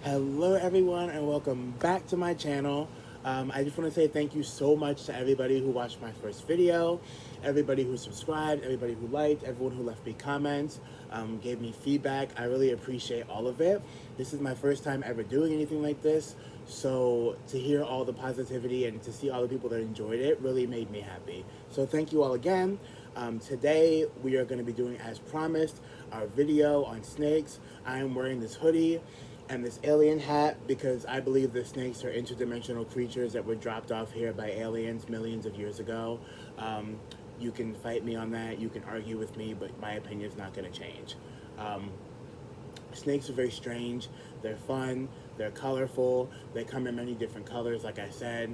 Hello everyone and welcome back to my channel. I just want to say thank you so much to everybody who watched my first video, everybody who subscribed, everybody who liked, everyone who left me comments, gave me feedback. I really appreciate all of it. This is my first time ever doing anything like this, so to hear all the positivity and to see all the people that enjoyed it really made me happy. So thank you all again. Today we are going to be doing, as promised, our video on snakes. I am wearing this hoodie and this alien hat because I believe that snakes are interdimensional creatures that were dropped off here by aliens millions of years ago. You can fight me on that, you can argue with me, but my opinion is not going to change. Snakes are very strange, they're fun, they're colorful, they come in many different colors like I said.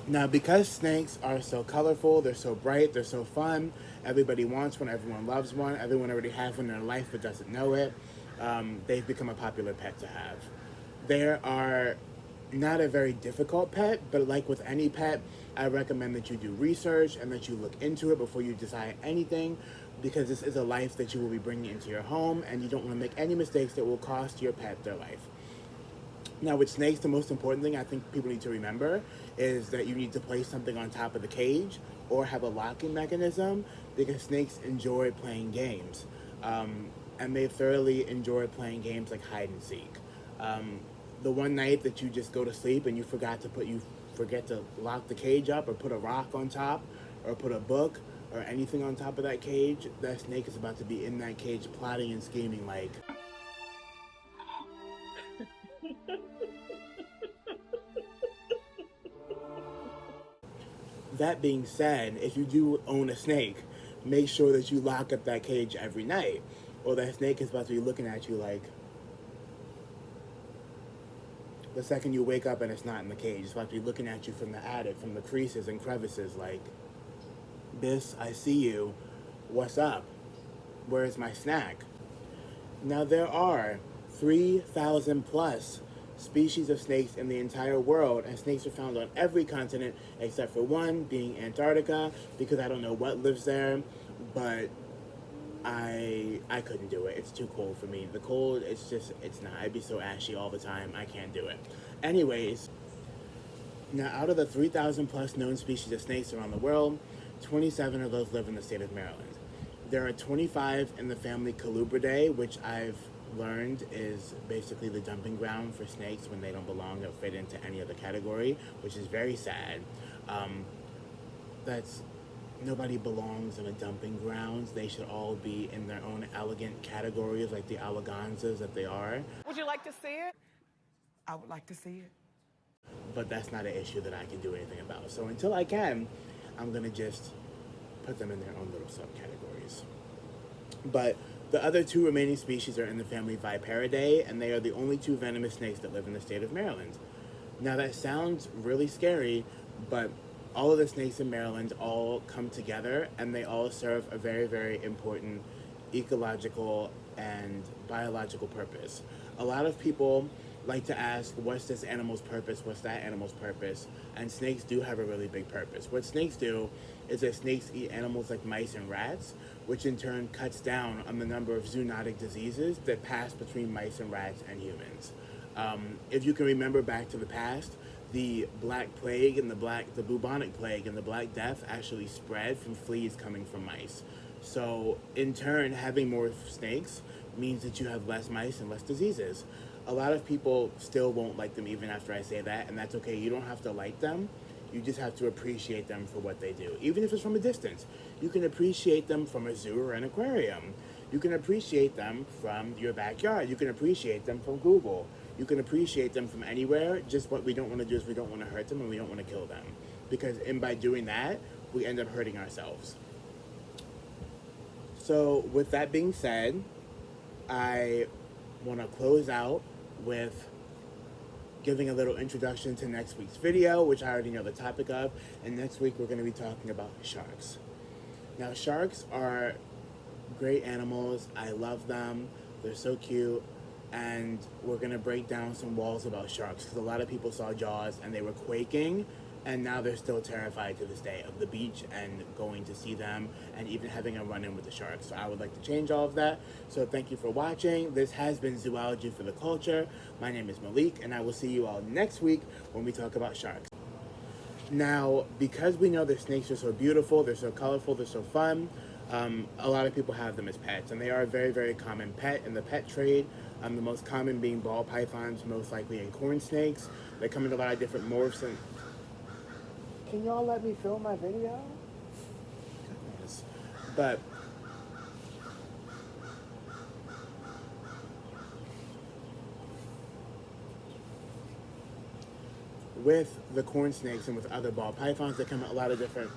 Now, because snakes are so colorful, they're so bright, they're so fun, everybody wants one, everyone loves one, everyone already has one in their life but doesn't know it, they've become a popular pet to have. They are not a very difficult pet, but like with any pet, I recommend that you do research and that you look into it before you decide anything, because this is a life that you will be bringing into your home and you don't want to make any mistakes that will cost your pet their life. Now with snakes, the most important thing I think people need to remember is that you need to place something on top of the cage or have a locking mechanism, because snakes enjoy playing games. And they thoroughly enjoy playing games like hide and seek. The one night that you just go to sleep and you forget to lock the cage up or put a rock on top or put a book or anything on top of that cage, that snake is about to be in that cage plotting and scheming like, that being said, if you do own a snake, make sure that you lock up that cage every night, or that snake is about to be looking at you like, the second you wake up and it's not in the cage, it's about to be looking at you from the attic, from the creases and crevices like, "Bis, I see you. What's up? Where's my snack?" Now there are 3,000 plus species of snakes in the entire world, and snakes are found on every continent except for one, being Antarctica, because I don't know what lives there, but I couldn't do it. It's too cold for me. The cold, it's not. I'd be so ashy all the time. I can't do it. Anyways, now out of the 3,000 plus known species of snakes around the world, 27 of those live in the state of Maryland. There are 25 in the family Colubridae, which I've learned is basically the dumping ground for snakes when they don't belong or fit into any other category, which is very sad. That's Nobody belongs in a dumping grounds. They should all be in their own elegant categories like the eleganzas that they are. Would you like to see it? I would like to see it. But that's not an issue that I can do anything about. So until I can, I'm gonna just put them in their own little subcategories. But the other two remaining species are in the family Viperidae, and they are the only two venomous snakes that live in the state of Maryland. Now that sounds really scary, but all of the snakes in Maryland all come together and they all serve a very, very important ecological and biological purpose. A lot of people like to ask, what's this animal's purpose? What's that animal's purpose? And snakes do have a really big purpose. What snakes do is that snakes eat animals like mice and rats, which in turn cuts down on the number of zoonotic diseases that pass between mice and rats and humans. If you can remember back to the past, the Black Plague and the bubonic plague and the Black Death actually spread from fleas coming from mice. So in turn, having more snakes means that you have less mice and less diseases. A lot of people still won't like them even after I say that, and that's okay. You don't have to like them. You just have to appreciate them for what they do. Even if it's from a distance, you can appreciate them from a zoo or an aquarium. You can appreciate them from your backyard. You can appreciate them from Google. You can appreciate them from anywhere. Just what we don't want to do is we don't want to hurt them and we don't want to kill them. Because by doing that, we end up hurting ourselves. So with that being said, I want to close out with giving a little introduction to next week's video, which I already know the topic of. And next week we're going to be talking about sharks. Now sharks are great animals. I love them. They're so cute. And we're going to break down some walls about sharks, because a lot of people saw Jaws and they were quaking And now they're still terrified to this day of the beach and going to see them and even having a run-in with the sharks. So I would like to change all of that. So thank you for watching. This has been Zoology for the Culture. My name is Malik, and I will see you all next week when we talk about sharks. Now, because we know that snakes are so beautiful, they're so colorful, they're so fun, a lot of people have them as pets, and they are a very, very common pet in the pet trade. The most common being ball pythons, most likely in corn snakes. They come in a lot of different morphs and... Can y'all let me film my video? Goodness. But with the corn snakes and with other ball pythons, they come in a lot of different...